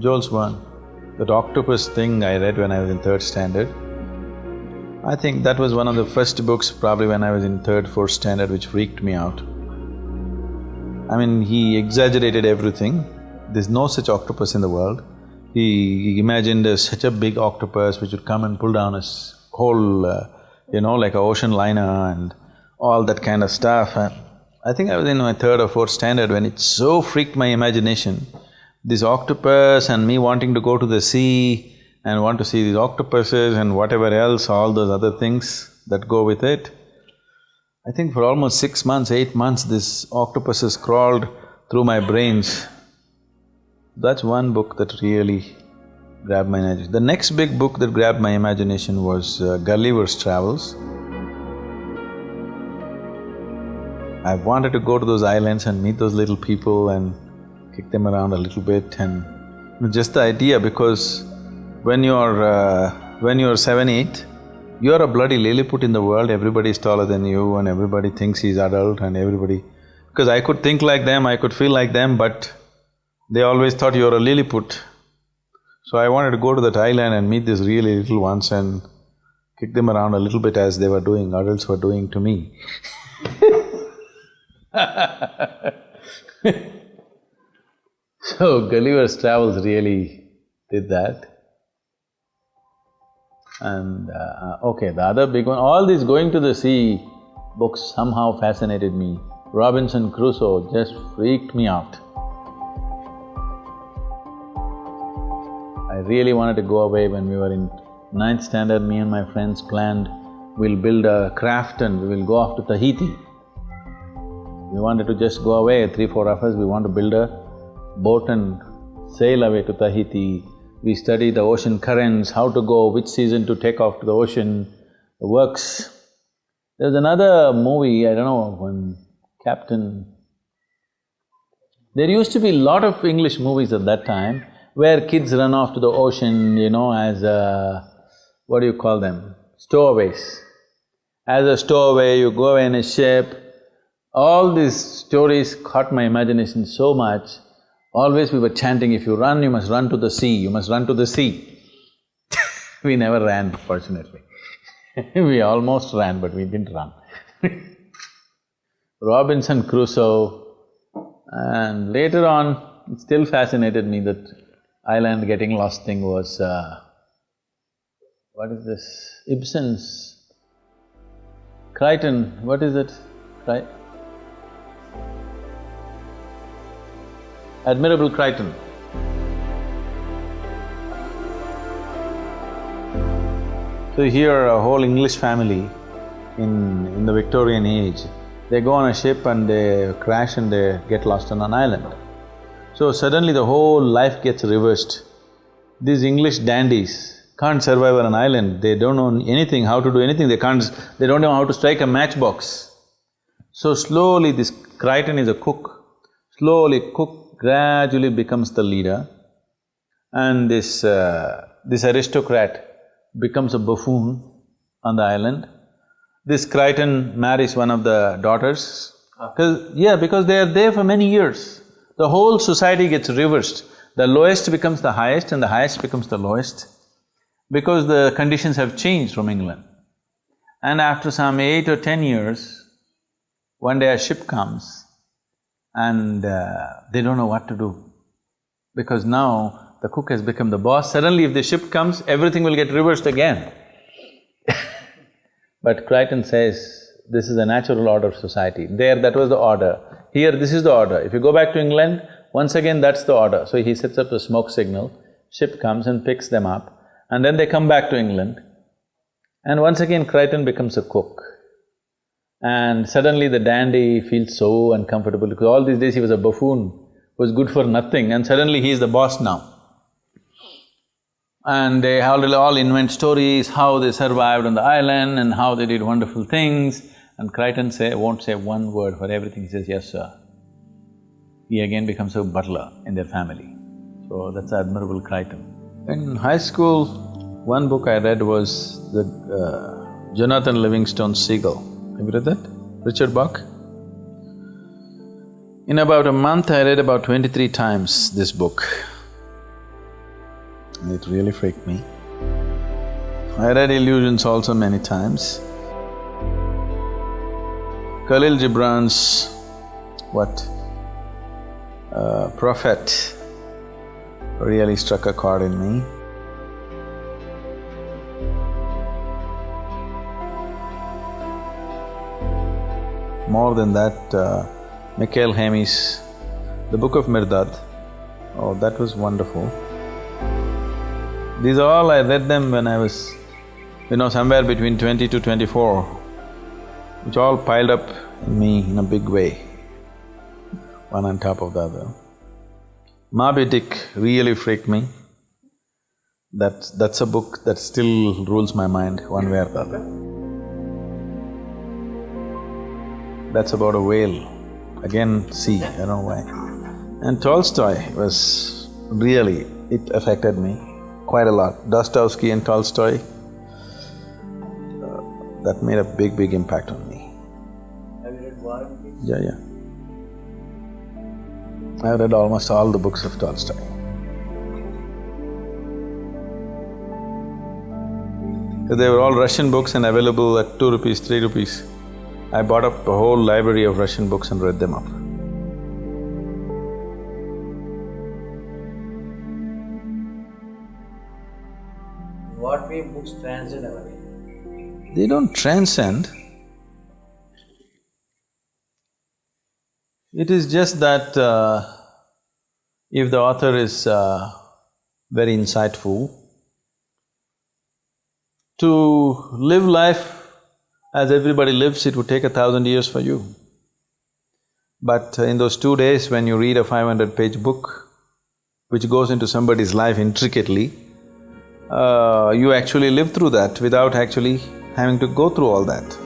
Joel's one. That octopus thing I read when I was in third standard. I think that was one of the first books probably when I was in third, fourth standard which freaked me out. I mean, he exaggerated everything. There's no such octopus in the world. He imagined such a big octopus which would come and pull down his whole, like a ocean liner and all that kind of stuff. And I think I was in my third or fourth standard when it so freaked my imagination. This octopus and me wanting to go to the sea and want to see these octopuses and whatever else, all those other things that go with it. I think for almost 6 months, 8 months, this octopus has crawled through my brains. That's one book that really grabbed my imagination. The next big book that grabbed my imagination was Gulliver's Travels. I wanted to go to those islands and meet those little people and kick them around a little bit and just the idea, because when you're 7, 8, you're a bloody Lilliput in the world, everybody is taller than you and everybody thinks he's adult and everybody… Because I could think like them, I could feel like them, but they always thought you're a Lilliput. So I wanted to go to that island and meet these really little ones and kick them around a little bit as they were doing, adults were doing to me. So Gulliver's Travels really did that. And okay, the other big one, all these going to the sea books somehow fascinated me. Robinson Crusoe just freaked me out. I really wanted to go away. When we were in 9th standard, me and my friends planned, we'll build a craft and we will go off to Tahiti. We wanted to just go away, 3-4 of us, we want to build a boat and sail away to Tahiti. We study the ocean currents, how to go, which season to take off to the ocean, the works. There's another movie, I don't know, when Captain… There used to be a lot of English movies at that time where kids run off to the ocean, as what do you call them? Stowaways. As a stowaway, you go away in a ship. All these stories caught my imagination so much. Always we were chanting, if you run, you must run to the sea, you must run to the sea. We never ran, fortunately. We almost ran, but we didn't run. Robinson Crusoe, and later on, it still fascinated me that island getting lost thing was… what is this? Ibsen's… Crichton, what is it? Admirable Crichton. So here a whole English family in the Victorian age, they go on a ship and they crash and they get lost on an island. So suddenly the whole life gets reversed. These English dandies can't survive on an island, they don't know anything, how to do anything, they don't know how to strike a matchbox. So slowly this Crichton is a cook, slowly cook gradually becomes the leader and this aristocrat becomes a buffoon on the island. This Crichton marries one of the daughters, because they are there for many years. The whole society gets reversed. The lowest becomes the highest and the highest becomes the lowest because the conditions have changed from England. And after some 8 or 10 years, one day a ship comes and they don't know what to do because now the cook has become the boss. Suddenly if the ship comes, everything will get reversed again. But Crichton says, this is the natural order of society. There, that was the order. Here, this is the order. If you go back to England, once again that's the order. So he sets up a smoke signal, ship comes and picks them up, and then they come back to England. And once again Crichton becomes a cook. And suddenly the dandy feels so uncomfortable because all these days he was a buffoon, was good for nothing, and suddenly he is the boss now. And they all invent stories, how they survived on the island and how they did wonderful things. And Crichton won't say one word for everything, he says, yes, sir. He again becomes a butler in their family. So that's Admirable Crichton. In high school, one book I read was Jonathan Livingstone's Seagull. Have you read that? Richard Bach? In about a month, I read about 23 times this book. and it really freaked me. I read Illusions also many times. Khalil Gibran's Prophet really struck a chord in me. More than that, Mikhail Hami's The Book of Mirdad, oh, that was wonderful. These all I read them when I was, somewhere between 20 to 24, which all piled up in me in a big way, one on top of the other. Moby Dick really freaked me. That's a book that still rules my mind one way or the other. That's about a whale, again sea, I don't know why. And Tolstoy was really… it affected me quite a lot. Dostoevsky and Tolstoy, that made a big impact on me. Have you read War and Peace? Yeah. I've read almost all the books of Tolstoy. They were all Russian books and available at 2 rupees, 3 rupees. I bought up a whole library of Russian books and read them up. What way books transcend our way? They don't transcend. It is just that if the author is very insightful, to live life as everybody lives, it would take 1,000 years for you. But in those 2 days when you read a 500-page book, which goes into somebody's life intricately, you actually live through that without actually having to go through all that.